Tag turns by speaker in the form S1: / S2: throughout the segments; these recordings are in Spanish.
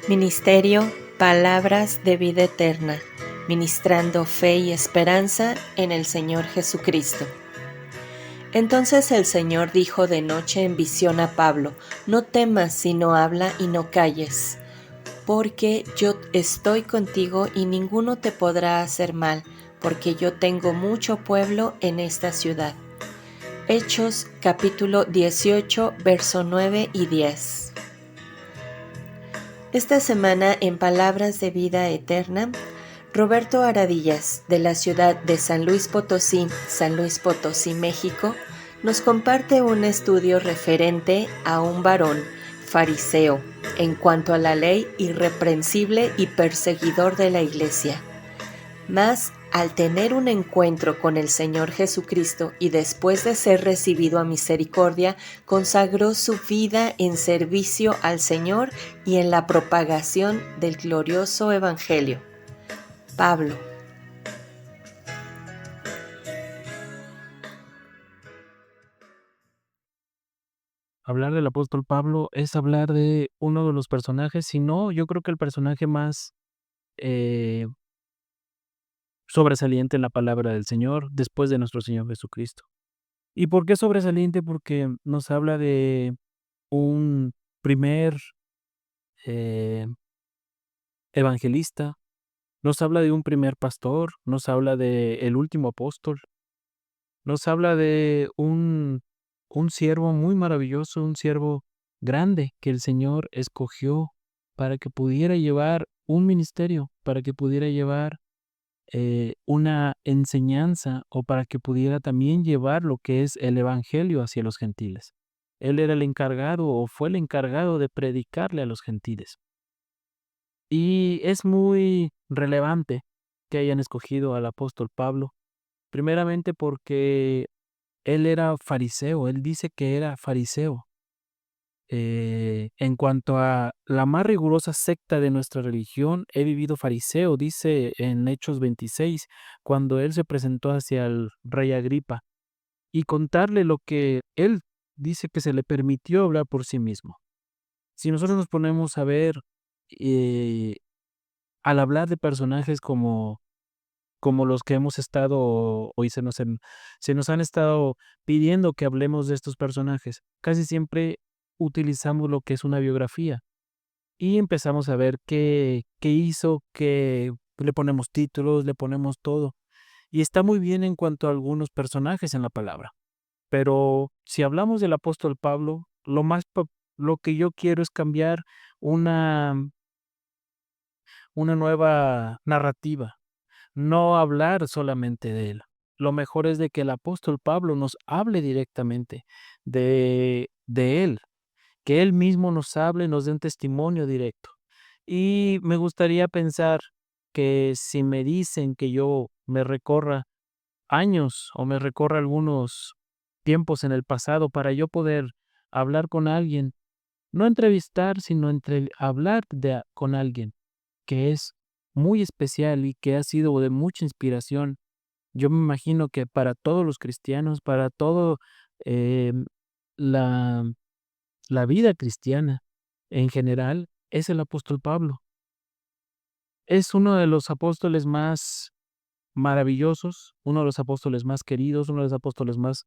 S1: Ministerio Palabras de Vida Eterna, ministrando fe y esperanza en el Señor Jesucristo. Entonces el Señor dijo de noche en visión a Pablo: no temas, sino habla y no calles, porque yo estoy contigo y ninguno te podrá hacer mal, porque yo tengo mucho pueblo en esta ciudad. Hechos capítulo 18, verso 9 y 10. Esta semana en Palabras de Vida Eterna, Roberto Aradillas, de la ciudad de San Luis Potosí, México, nos comparte un estudio referente a un varón fariseo en cuanto a la ley, irreprensible y perseguidor de la Iglesia. Mas, al tener un encuentro con el Señor Jesucristo y después de ser recibido a misericordia, consagró su vida en servicio al Señor y en la propagación del glorioso Evangelio. Pablo.
S2: Hablar del apóstol Pablo es hablar de uno de los personajes, si no, yo creo que el personaje más eh, sobresaliente en la palabra del Señor después de nuestro Señor Jesucristo. ¿Y por qué sobresaliente? Porque nos habla de un primer eh, evangelista, nos habla de un primer pastor, nos habla de el último apóstol, nos habla de un siervo muy maravilloso, un siervo grande que el Señor escogió para que pudiera llevar un ministerio, para que pudiera llevar una enseñanza o para que pudiera también llevar lo que es el evangelio hacia los gentiles. Él era el encargado o fue el encargado de predicarle a los gentiles. Y es muy relevante que hayan escogido al apóstol Pablo, primeramente porque él era fariseo, él dice que era fariseo. En cuanto a la más rigurosa secta de nuestra religión, he vivido fariseo, dice en Hechos 26, cuando él se presentó hacia el rey Agripa, y contarle lo que él dice que se le permitió hablar por sí mismo. Si nosotros nos ponemos a ver, eh, al hablar de personajes como los que hemos estado hoy se nos han estado pidiendo que hablemos de estos personajes. Casi siempre utilizamos lo que es una biografía y empezamos a ver qué hizo, que le ponemos títulos, le ponemos todo. Y está muy bien en cuanto a algunos personajes en la palabra. Pero si hablamos del apóstol Pablo, lo que yo quiero es cambiar una, una nueva narrativa. No hablar solamente de él. Lo mejor es de que el apóstol Pablo nos hable directamente de él, que él mismo nos hable, nos dé un testimonio directo. Y me gustaría pensar que si me dicen que yo me recorra años o me recorra algunos tiempos en el pasado para yo poder hablar con alguien, no entrevistar, sino hablar con alguien que es muy especial y que ha sido de mucha inspiración. Yo me imagino que para todos los cristianos, para todo em, la, la vida cristiana en general, es el apóstol Pablo. Es uno de los apóstoles más maravillosos, uno de los apóstoles más queridos, uno de los apóstoles más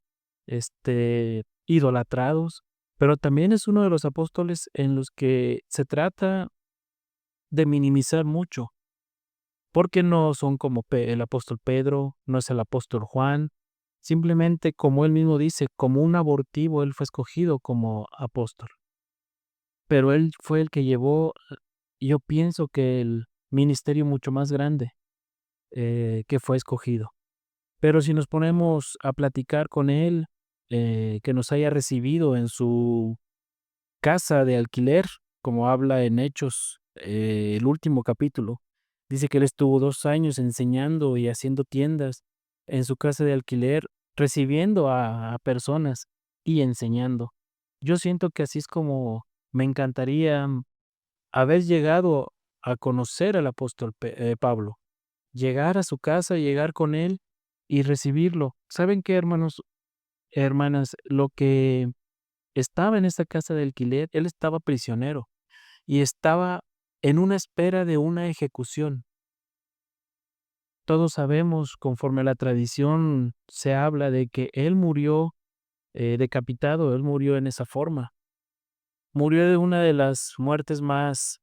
S2: idolatrados, pero también es uno de los apóstoles en los que se trata de minimizar mucho. Porque no son como el apóstol Pedro, no es el apóstol Juan, simplemente como él mismo dice, como un abortivo, él fue escogido como apóstol. Pero él fue el que llevó, yo pienso que el ministerio mucho más grande que fue escogido. Pero si nos ponemos a platicar con él, que nos haya recibido en su casa de alquiler, como habla en Hechos, el último capítulo. Dice que él estuvo 2 años enseñando y haciendo tiendas en su casa de alquiler, recibiendo a personas y enseñando. Yo siento que así es como me encantaría haber llegado a conocer al apóstol Pablo, llegar a su casa, llegar con él y recibirlo. ¿Saben qué, hermanos, hermanas? Lo que estaba en esa casa de alquiler, él estaba prisionero y estaba en una espera de una ejecución. Todos sabemos, conforme a la tradición se habla de que él murió decapitado, él murió en esa forma. Murió de una de las muertes más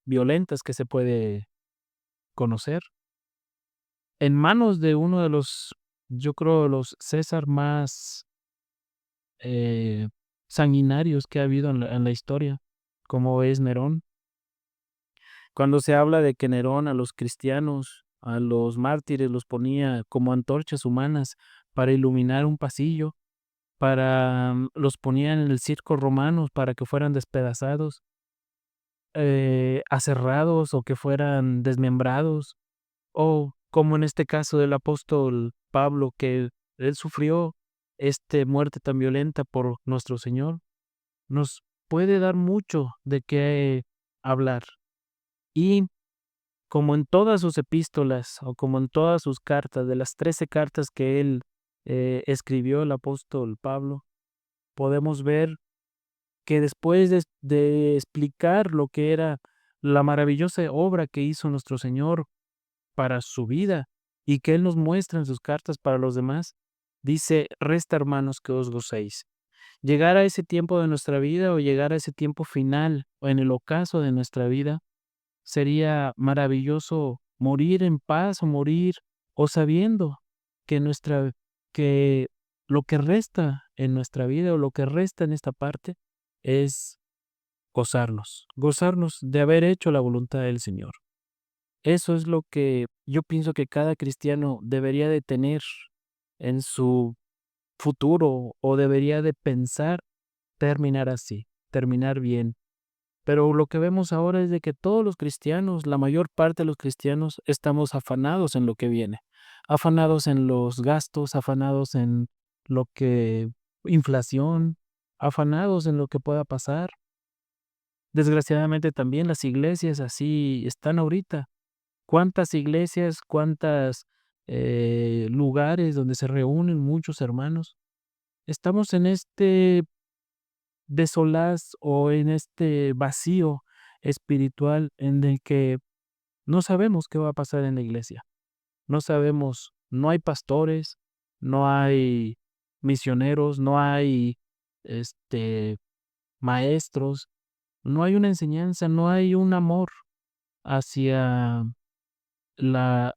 S2: violentas que se puede conocer, en manos de uno de los, yo creo, los César más eh, sanguinarios que ha habido en la historia, como es Nerón. Cuando se habla de que Nerón a los cristianos, a los mártires, los ponía como antorchas humanas para iluminar un pasillo, los ponían en el circo romano para que fueran despedazados, aserrados o que fueran desmembrados, o como en este caso del apóstol Pablo, que él sufrió muerte tan violenta por nuestro Señor, nos puede dar mucho de qué hablar. Y como en todas sus epístolas o como en todas sus cartas, de las 13 cartas que él escribió, el apóstol Pablo, podemos ver que después de explicar lo que era la maravillosa obra que hizo nuestro Señor para su vida y que Él nos muestra en sus cartas para los demás, dice: resta, hermanos, que os gocéis. Llegar a ese tiempo de nuestra vida o llegar a ese tiempo final o en el ocaso de nuestra vida, sería maravilloso morir en paz o morir o sabiendo que que lo que resta en nuestra vida o lo que resta en esta parte es gozarnos de haber hecho la voluntad del Señor. Eso es lo que yo pienso que cada cristiano debería de tener en su futuro o debería de pensar terminar así, terminar bien. Pero lo que vemos ahora es de que todos los cristianos, la mayor parte de los cristianos, estamos afanados en lo que viene, afanados en los gastos, afanados en lo que inflación, afanados en lo que pueda pasar. Desgraciadamente también las iglesias así están ahorita. ¿Cuántas iglesias, cuántas lugares donde se reúnen muchos hermanos? Estamos en este desolaz o en este vacío espiritual en el que no sabemos qué va a pasar en la iglesia. No sabemos, no hay pastores, no hay misioneros, no hay maestros, no hay una enseñanza, no hay un amor hacia la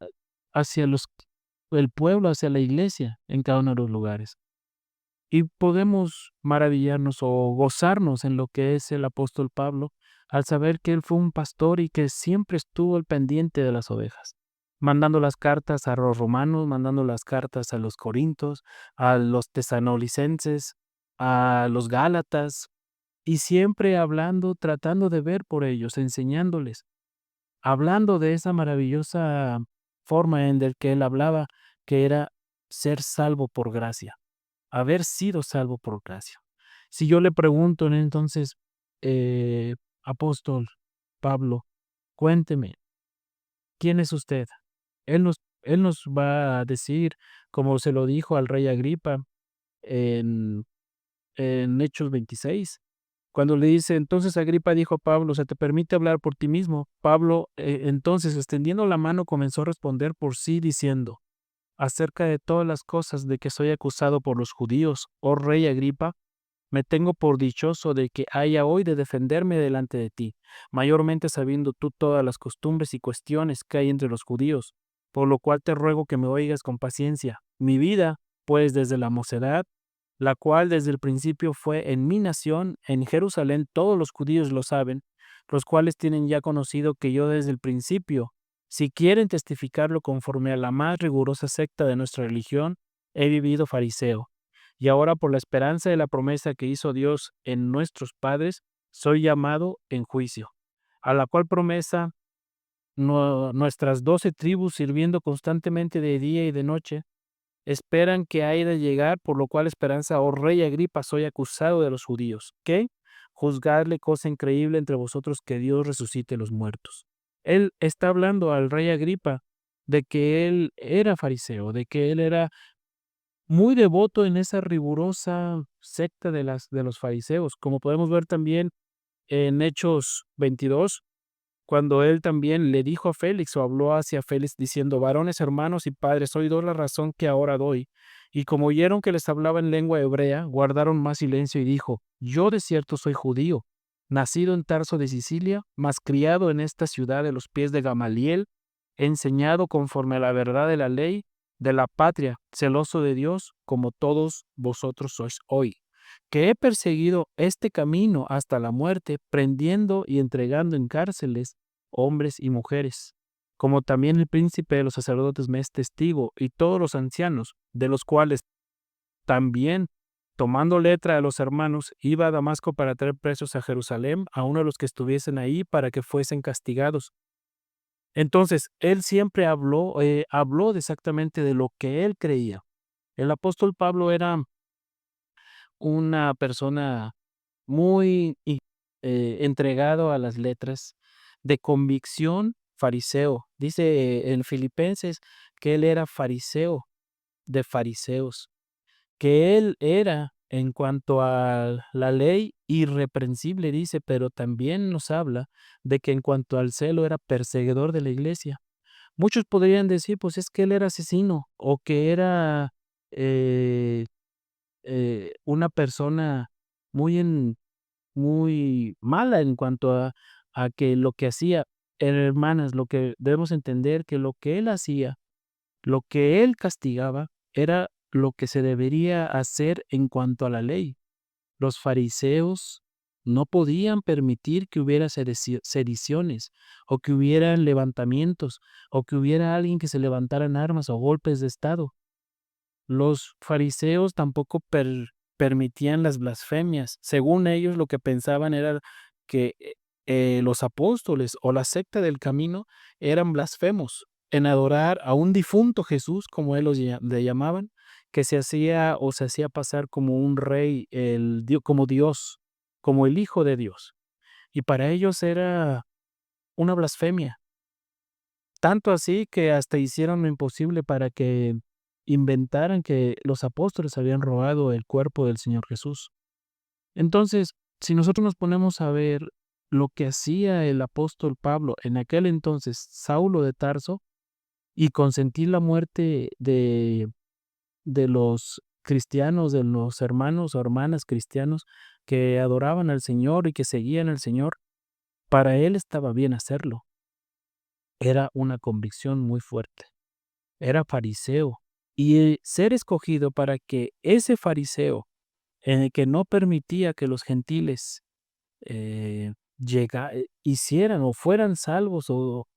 S2: hacia los el pueblo, hacia la iglesia en cada uno de los lugares. Y podemos maravillarnos o gozarnos en lo que es el apóstol Pablo, al saber que él fue un pastor y que siempre estuvo al pendiente de las ovejas, mandando las cartas a los romanos, mandando las cartas a los corintios, a los tesanolicenses, a los gálatas, y siempre hablando, tratando de ver por ellos, enseñándoles, hablando de esa maravillosa forma en del que él hablaba, que era ser salvo por gracia, haber sido salvo por gracia. Si yo le pregunto entonces, apóstol Pablo, cuénteme, ¿quién es usted? Él nos va a decir, como se lo dijo al rey Agripa en, en Hechos 26, cuando le dice, entonces Agripa dijo a Pablo, ¿se te permite hablar por ti mismo? Pablo, entonces, extendiendo la mano, comenzó a responder por sí, diciendo, acerca de todas las cosas de que soy acusado por los judíos, oh rey Agripa, me tengo por dichoso de que haya hoy de defenderme delante de ti, mayormente sabiendo tú todas las costumbres y cuestiones que hay entre los judíos, por lo cual te ruego que me oigas con paciencia. Mi vida, pues desde la mocedad, la cual desde el principio fue en mi nación, en Jerusalén, todos los judíos lo saben, los cuales tienen ya conocido que yo desde el principio, si quieren testificarlo conforme a la más rigurosa secta de nuestra religión, he vivido fariseo. Y ahora por la esperanza de la promesa que hizo Dios en nuestros padres, soy llamado en juicio, a la cual promesa nuestras 12 tribus, sirviendo constantemente de día y de noche, esperan que haya de llegar, por lo cual esperanza, oh rey Agripa, soy acusado de los judíos. ¿Qué? Juzgadle cosa increíble entre vosotros que Dios resucite los muertos. Él está hablando al rey Agripa de que él era fariseo, de que él era muy devoto en esa rigurosa secta de los fariseos, como podemos ver también en Hechos 22. cuando él también le dijo a Félix o habló hacia Félix diciendo: varones, hermanos y padres, hoy doy la razón que ahora doy. Y como oyeron que les hablaba en lengua hebrea, guardaron más silencio y dijo: yo de cierto soy judío, nacido en Tarso de Sicilia, mas criado en esta ciudad de los pies de Gamaliel, enseñado conforme a la verdad de la ley, de la patria, celoso de Dios, como todos vosotros sois hoy, que he perseguido este camino hasta la muerte, prendiendo y entregando en cárceles hombres y mujeres, como también el príncipe de los sacerdotes me es testigo, y todos los ancianos, de los cuales también, tomando letra a los hermanos, iba a Damasco para traer presos a Jerusalén a uno de los que estuviesen ahí para que fuesen castigados. Entonces, él siempre habló exactamente de lo que él creía. El apóstol Pablo era una persona muy entregado a las letras, de convicción fariseo. Dice en Filipenses que él era fariseo de fariseos, que él era en cuanto a la ley irreprensible, dice, pero también nos habla de que en cuanto al celo era perseguidor de la iglesia. Muchos podrían decir, pues es que él era asesino o que era eh, una persona muy muy mala en cuanto a que lo que hacía. Hermanas, lo que debemos entender que lo que él hacía, lo que él castigaba, era lo que se debería hacer en cuanto a la ley. Los fariseos no podían permitir que hubiera sediciones, o que hubieran levantamientos, o que hubiera alguien que se levantara en armas o golpes de estado. Los fariseos tampoco permitían las blasfemias. Según ellos, lo que pensaban era que los apóstoles o la secta del camino eran blasfemos en adorar a un difunto Jesús, como él le llamaban, que se hacía o se hacía pasar como un rey, como Dios, como el Hijo de Dios. Y para ellos era una blasfemia. Tanto así que hasta hicieron lo imposible para que inventaran que los apóstoles habían robado el cuerpo del Señor Jesús. Entonces, si nosotros nos ponemos a ver lo que hacía el apóstol Pablo en aquel entonces, Saulo de Tarso, y consentir la muerte de los cristianos, de los hermanos o hermanas cristianos que adoraban al Señor y que seguían al Señor, para él estaba bien hacerlo. Era una convicción muy fuerte. Era fariseo, y ser escogido para que ese fariseo, en el que no permitía que los gentiles hicieran o fueran salvos o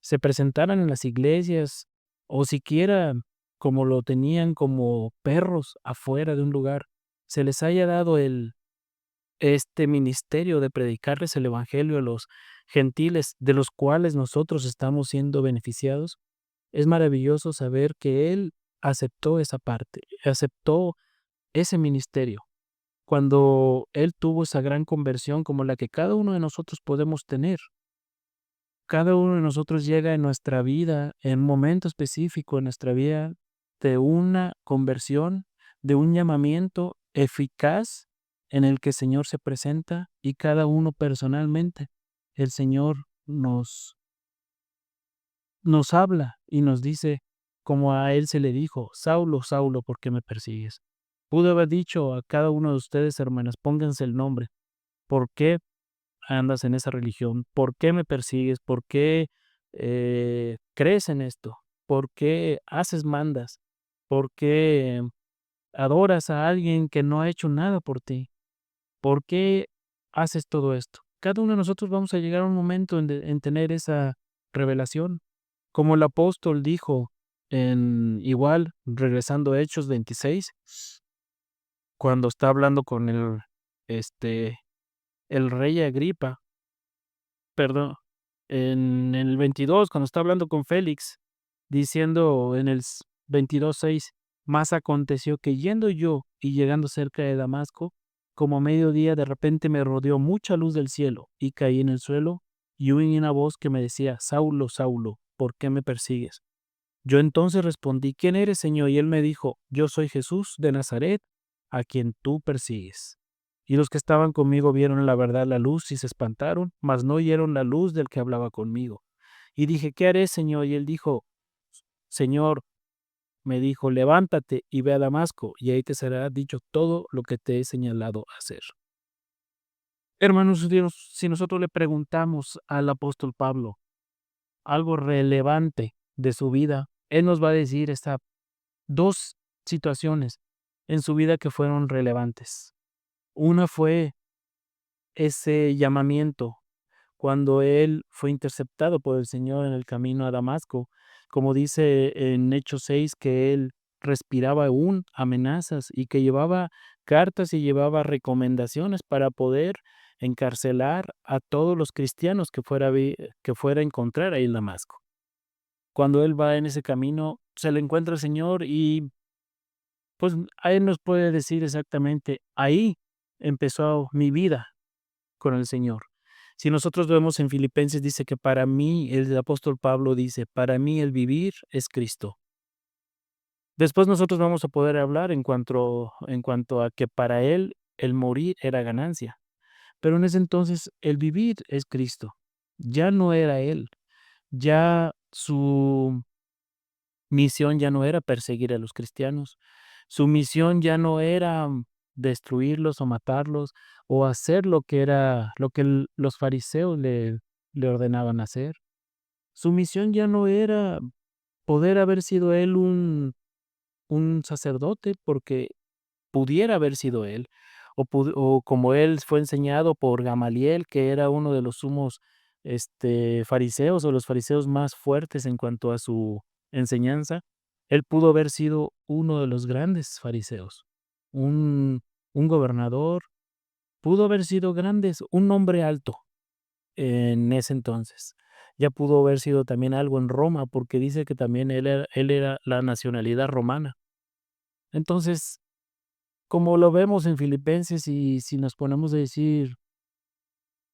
S2: se presentaran en las iglesias, o siquiera como lo tenían como perros afuera de un lugar, se les haya dado este ministerio de predicarles el evangelio a los gentiles, de los cuales nosotros estamos siendo beneficiados. Es maravilloso saber que él aceptó esa parte, aceptó ese ministerio. Cuando él tuvo esa gran conversión como la que cada uno de nosotros podemos tener. Cada uno de nosotros llega en nuestra vida, en un momento específico en nuestra vida, de una conversión, de un llamamiento eficaz en el que el Señor se presenta, y cada uno personalmente. El Señor nos habla y nos dice, como a él se le dijo: Saulo, Saulo, ¿por qué me persigues? Pudo haber dicho a cada uno de ustedes, hermanas, pónganse el nombre. ¿Por qué andas en esa religión? ¿Por qué me persigues? ¿Por qué crees en esto? ¿Por qué haces mandas? ¿Por qué adoras a alguien que no ha hecho nada por ti? ¿Por qué haces todo esto? Cada uno de nosotros vamos a llegar a un momento en tener esa revelación. Como el apóstol dijo igual, regresando a Hechos 26, cuando está hablando con el rey Agripa, perdón, en el 22, cuando está hablando con Félix, diciendo en el 22:6, más aconteció que yendo yo y llegando cerca de Damasco, como a mediodía de repente me rodeó mucha luz del cielo, y caí en el suelo, y oí una voz que me decía: Saulo, Saulo, ¿por qué me persigues? Yo entonces respondí: ¿Quién eres, Señor? Y él me dijo: Yo soy Jesús de Nazaret, a quien tú persigues. Y los que estaban conmigo vieron la verdad la luz y se espantaron, mas no oyeron la luz del que hablaba conmigo. Y dije, ¿qué haré, Señor? Y él dijo, Señor, me dijo, levántate y ve a Damasco, y ahí te será dicho todo lo que te he señalado hacer. Hermanos, si nosotros le preguntamos al apóstol Pablo algo relevante de su vida, él nos va a decir estas dos situaciones en su vida que fueron relevantes. Una fue ese llamamiento cuando él fue interceptado por el Señor en el camino a Damasco, como dice en Hechos 6, que él respiraba aún amenazas y que llevaba cartas y llevaba recomendaciones para poder encarcelar a todos los cristianos que fuera a encontrar ahí en Damasco. Cuando él va en ese camino, se le encuentra el Señor y pues a él nos puede decir exactamente, ahí empezó mi vida con el Señor. Si nosotros vemos en Filipenses, dice que para mí, el apóstol Pablo dice, para mí el vivir es Cristo. Después nosotros vamos a poder hablar en cuanto a que para él el morir era ganancia. Pero en ese entonces el vivir es Cristo. Ya no era él. Ya su misión ya no era perseguir a los cristianos. Su misión ya no era destruirlos o matarlos o hacer lo que era lo que los fariseos le ordenaban hacer. Su misión ya no era poder haber sido él un sacerdote, porque pudiera haber sido él, o como él fue enseñado por Gamaliel, que era uno de los sumos fariseos o los fariseos más fuertes en cuanto a su enseñanza. Él pudo haber sido uno de los grandes fariseos, un, un gobernador, pudo haber sido grandes, un hombre alto en ese entonces. Ya pudo haber sido también algo en Roma, porque dice que también él era la nacionalidad romana. Entonces, como lo vemos en Filipenses, y si nos ponemos a decir,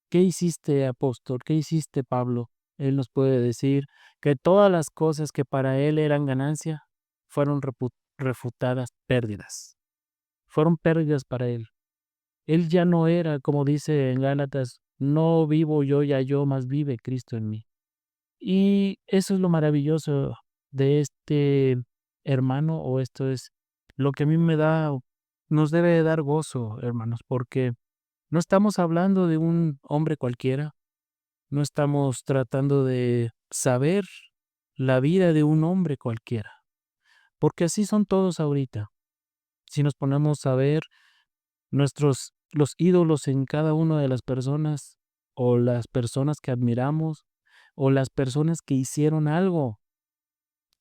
S2: ¿qué hiciste, apóstol? ¿Qué hiciste, Pablo? Él nos puede decir que todas las cosas que para él eran ganancia fueron refutadas pérdidas. Fueron pérdidas para él. Él ya no era, como dice en Gálatas, no vivo yo, ya yo, mas vive Cristo en mí. Y eso es lo maravilloso de este hermano, o esto es lo que a mí nos debe de dar gozo, hermanos, porque no estamos hablando de un hombre cualquiera, no estamos tratando de saber la vida de un hombre cualquiera, porque así son todos ahorita. Si nos ponemos a ver los ídolos en cada una de las personas, o las personas que admiramos, o las personas que hicieron algo,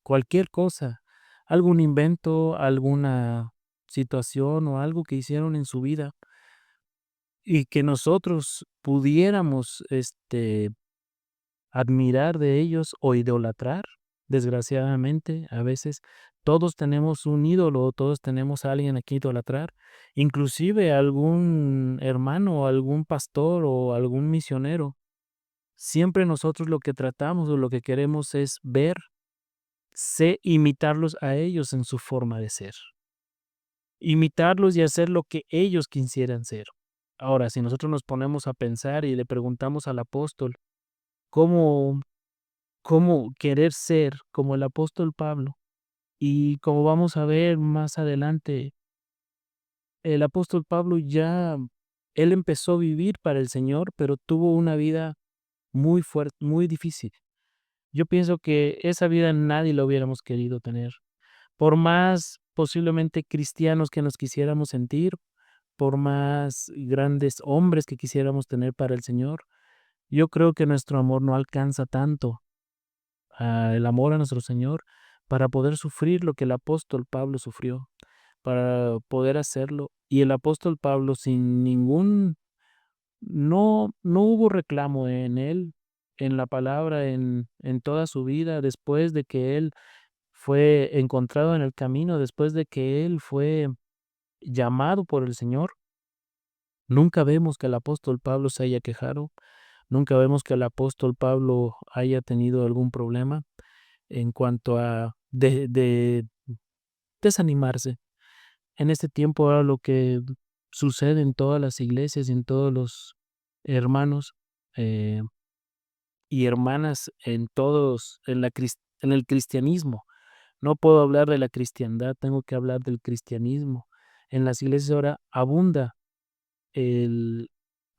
S2: cualquier cosa, algún invento, alguna situación o algo que hicieron en su vida y que nosotros pudiéramos admirar de ellos o idolatrar. Desgraciadamente, a veces todos tenemos un ídolo, todos tenemos a alguien a quien idolatrar, inclusive algún hermano o algún pastor o algún misionero. Siempre nosotros lo que tratamos o lo que queremos es imitarlos a ellos en su forma de ser, imitarlos y hacer lo que ellos quisieran ser. Ahora, si nosotros nos ponemos a pensar y le preguntamos al apóstol cómo, cómo querer ser como el apóstol Pablo, y como vamos a ver más adelante, el apóstol Pablo él empezó a vivir para el Señor, pero tuvo una vida muy fuerte, muy difícil. Yo pienso que esa vida nadie lo hubiéramos querido tener. Por más posiblemente cristianos que nos quisiéramos sentir, por más grandes hombres que quisiéramos tener para el Señor, yo creo que nuestro amor no alcanza tanto, el amor a nuestro Señor, para poder sufrir lo que el apóstol Pablo sufrió, para poder hacerlo. Y el apóstol Pablo, no hubo reclamo en él, en la palabra, en toda su vida, después de que él fue encontrado en el camino, después de que él fue llamado por el Señor. Nunca vemos que el apóstol Pablo se haya quejado, nunca vemos que el apóstol Pablo haya tenido algún problema en cuanto a de desanimarse. En este tiempo era lo que sucede en todas las iglesias y en todos los hermanos eh, y hermanas en el cristianismo. No puedo hablar de la cristiandad, tengo que hablar del cristianismo. En las iglesias ahora el,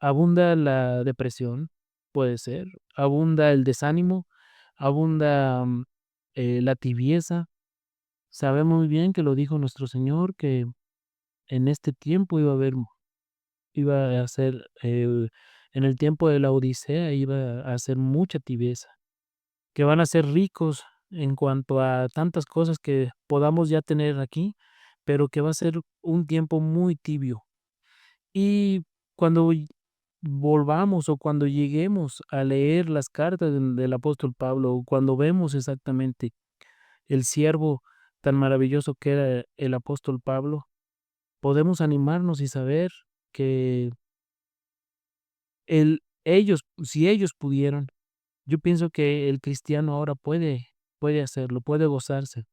S2: abunda la depresión, puede ser, abunda el desánimo, abunda la tibieza. Sabemos muy bien que lo dijo nuestro Señor, que en este tiempo iba a ser, en el tiempo de la Odisea iba a ser mucha tibieza, que van a ser ricos en cuanto a tantas cosas que podamos ya tener aquí, pero que va a ser un tiempo muy tibio. Y cuando volvamos o cuando lleguemos a leer las cartas del apóstol Pablo, o cuando vemos exactamente el siervo tan maravilloso que era el apóstol Pablo, podemos animarnos y saber que si ellos pudieron, yo pienso que el cristiano ahora puede hacerlo, puede gozarse.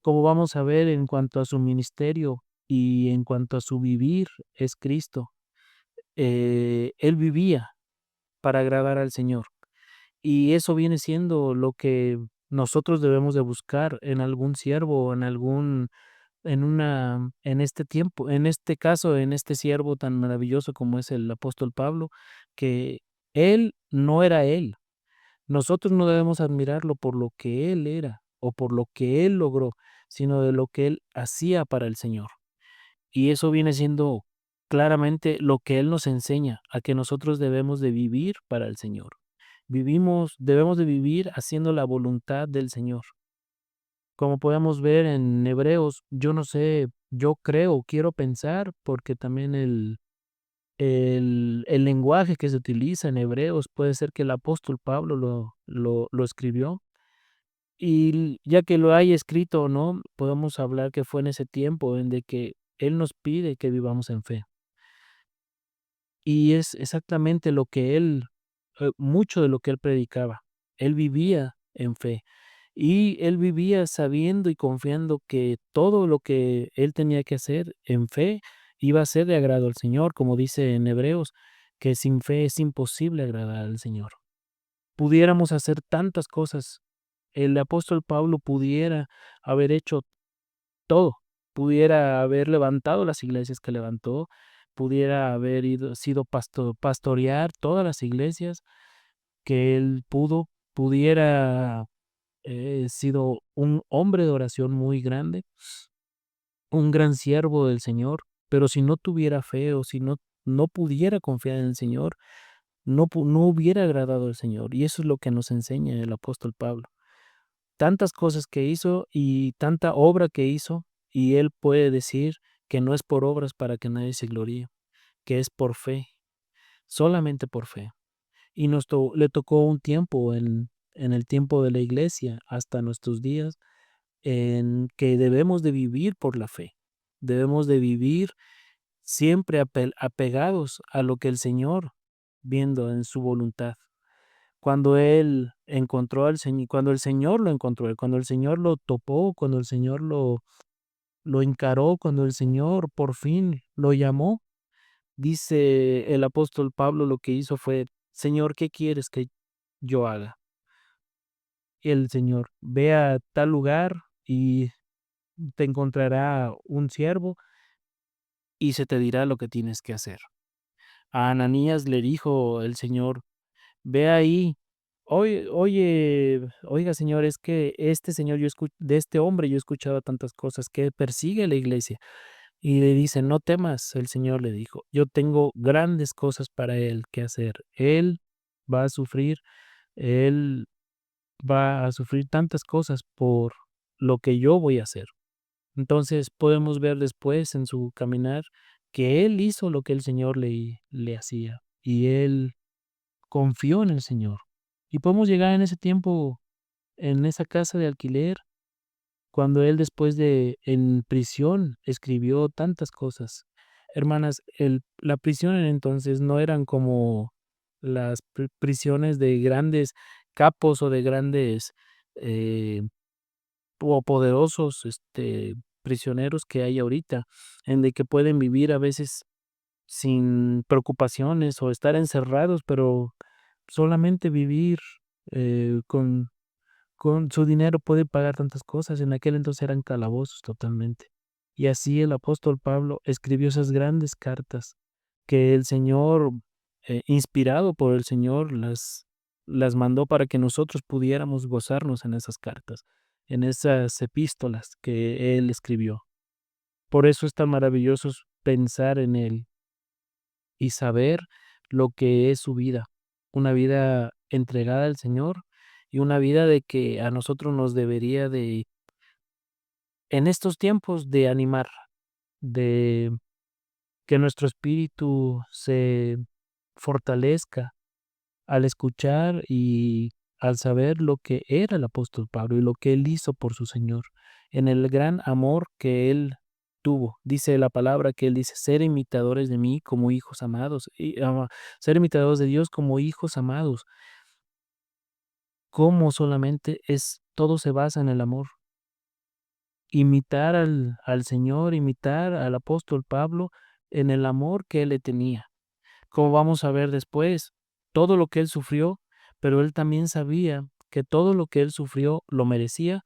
S2: Como vamos a ver en cuanto a su ministerio y en cuanto a su vivir, es Cristo. Él vivía para agradar al Señor. Y eso viene siendo lo que nosotros debemos de buscar en algún siervo, en este tiempo, en este caso, en este siervo tan maravilloso como es el apóstol Pablo, que él no era él. Nosotros no debemos admirarlo por lo que él era o por lo que él logró, sino de lo que él hacía para el Señor. Y eso viene siendo claramente lo que él nos enseña, a que nosotros debemos de vivir para el Señor. Debemos de vivir haciendo la voluntad del Señor. Como podemos ver en Hebreos, yo no sé, yo creo, quiero pensar, porque también el lenguaje que se utiliza en Hebreos puede ser que el apóstol Pablo lo escribió. Y ya que lo haya escrito o no, podemos hablar que fue en ese tiempo en de que Él nos pide que vivamos en fe. Y es exactamente mucho de lo que Él predicaba. Él vivía en fe. Y él vivía sabiendo y confiando que todo lo que él tenía que hacer en fe iba a ser de agrado al Señor, como dice en Hebreos, que sin fe es imposible agradar al Señor. Pudiéramos hacer tantas cosas. El apóstol Pablo pudiera haber hecho todo, pudiera haber levantado las iglesias que levantó, pudiera haber sido pastorear todas las iglesias que él pudiera sido un hombre de oración muy grande, un gran siervo del Señor, pero si no tuviera fe o si no pudiera confiar en el Señor, no hubiera agradado al Señor. Y eso es lo que nos enseña el apóstol Pablo. Tantas cosas que hizo y tanta obra que hizo, y él puede decir que no es por obras para que nadie se gloríe, que es por fe, solamente por fe. Y le tocó un tiempo en el tiempo de la iglesia hasta nuestros días en que debemos de vivir por la fe. Debemos de vivir siempre apegados a lo que el Señor, viendo en su voluntad. Cuando Él encontró al Señor, cuando el Señor lo encontró, cuando el Señor lo topó, cuando el Señor lo encaró, cuando el Señor por fin lo llamó, dice el apóstol Pablo, lo que hizo fue: Señor, ¿qué quieres que yo haga? Y el Señor: ve a tal lugar y te encontrará un siervo y se te dirá lo que tienes que hacer. A Ananías le dijo el Señor: ve ahí, oiga, Señor, es que este señor, de este hombre yo he escuchado tantas cosas, que persigue a la iglesia. Y le dice: no temas. El Señor le dijo: yo tengo grandes cosas para él que hacer. Va a sufrir, él va a sufrir tantas cosas por lo que yo voy a hacer. Entonces podemos ver después en su caminar que él hizo lo que el Señor le hacía y él confió en el Señor. Y podemos llegar en ese tiempo, en esa casa de alquiler, cuando él después de en prisión escribió tantas cosas. Hermanas, la prisión en entonces no eran como las prisiones de grandes capos o de grandes o poderosos prisioneros que hay ahorita, en de que pueden vivir a veces sin preocupaciones o estar encerrados, pero solamente vivir con su dinero puede pagar tantas cosas. En aquel entonces eran calabozos totalmente. Y así el apóstol Pablo escribió esas grandes cartas que el Señor, inspirado por el Señor, las mandó para que nosotros pudiéramos gozarnos en esas cartas, en esas epístolas que Él escribió. Por eso es tan maravilloso pensar en Él y saber lo que es su vida, una vida entregada al Señor y una vida de que a nosotros nos debería de, en estos tiempos, de animar, de que nuestro espíritu se fortalezca al escuchar y al saber lo que era el apóstol Pablo y lo que él hizo por su Señor, en el gran amor que él tuvo. Dice la palabra que él dice, ser imitadores de mí como hijos amados, y, ser imitadores de Dios como hijos amados. ¿Cómo solamente es, todo se basa en el amor? Imitar al Señor, imitar al apóstol Pablo en el amor que él le tenía. Como vamos a ver después, todo lo que él sufrió, pero él también sabía que todo lo que él sufrió lo merecía,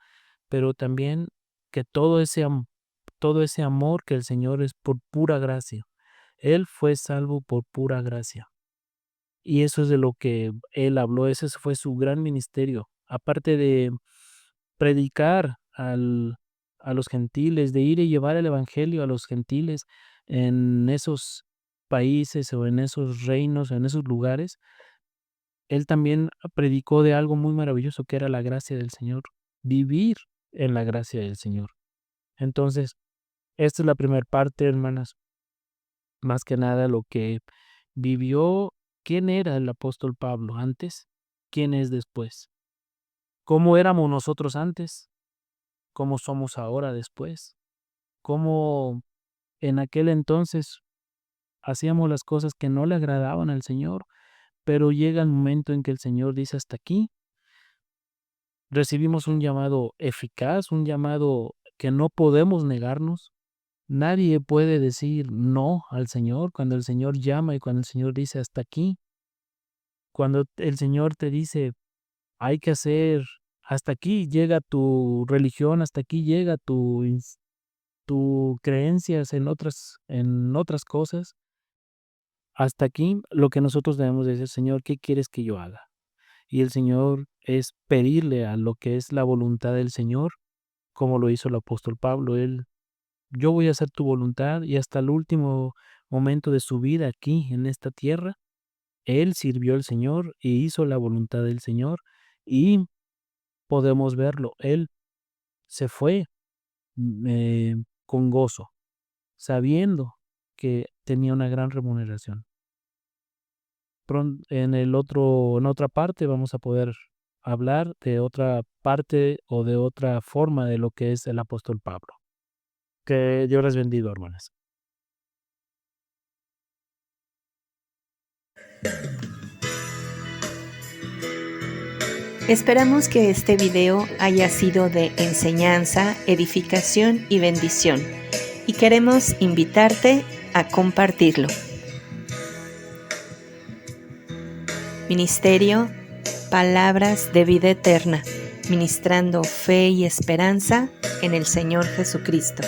S2: pero también que todo ese amor que el Señor es por pura gracia. Él fue salvo por pura gracia. Y eso es de lo que él habló, ese fue su gran ministerio. Aparte de predicar a los gentiles, de ir y llevar el evangelio a los gentiles en esos países o en esos reinos, en esos lugares, él también predicó de algo muy maravilloso que era la gracia del Señor, vivir en la gracia del Señor. Entonces, esta es la primera parte, hermanas, más que nada lo que vivió, quién era el apóstol Pablo antes, quién es después, cómo éramos nosotros antes, cómo somos ahora después, cómo en aquel entonces hacíamos las cosas que no le agradaban al Señor, pero llega el momento en que el Señor dice hasta aquí, recibimos un llamado eficaz, un llamado que no podemos negarnos. Nadie puede decir no al Señor cuando el Señor llama y cuando el Señor dice hasta aquí, cuando el Señor te dice hay que hacer, hasta aquí llega tu religión, hasta aquí llega tu creencias en otras cosas. Hasta aquí lo que nosotros debemos decir, Señor, ¿qué quieres que yo haga? Y el Señor es pedirle a lo que es la voluntad del Señor, como lo hizo el apóstol Pablo. Yo voy a hacer tu voluntad y hasta el último momento de su vida aquí en esta tierra, él sirvió al Señor y hizo la voluntad del Señor y podemos verlo. Él se fue con gozo, sabiendo que tenía una gran remuneración. En otra parte vamos a poder hablar de otra parte o de otra forma de lo que es el apóstol Pablo. Que Dios les bendiga, hermanas.
S1: Esperamos que este video haya sido de enseñanza, edificación y bendición, y queremos invitarte a compartirlo. Ministerio Palabras de Vida Eterna, ministrando fe y esperanza en el Señor Jesucristo.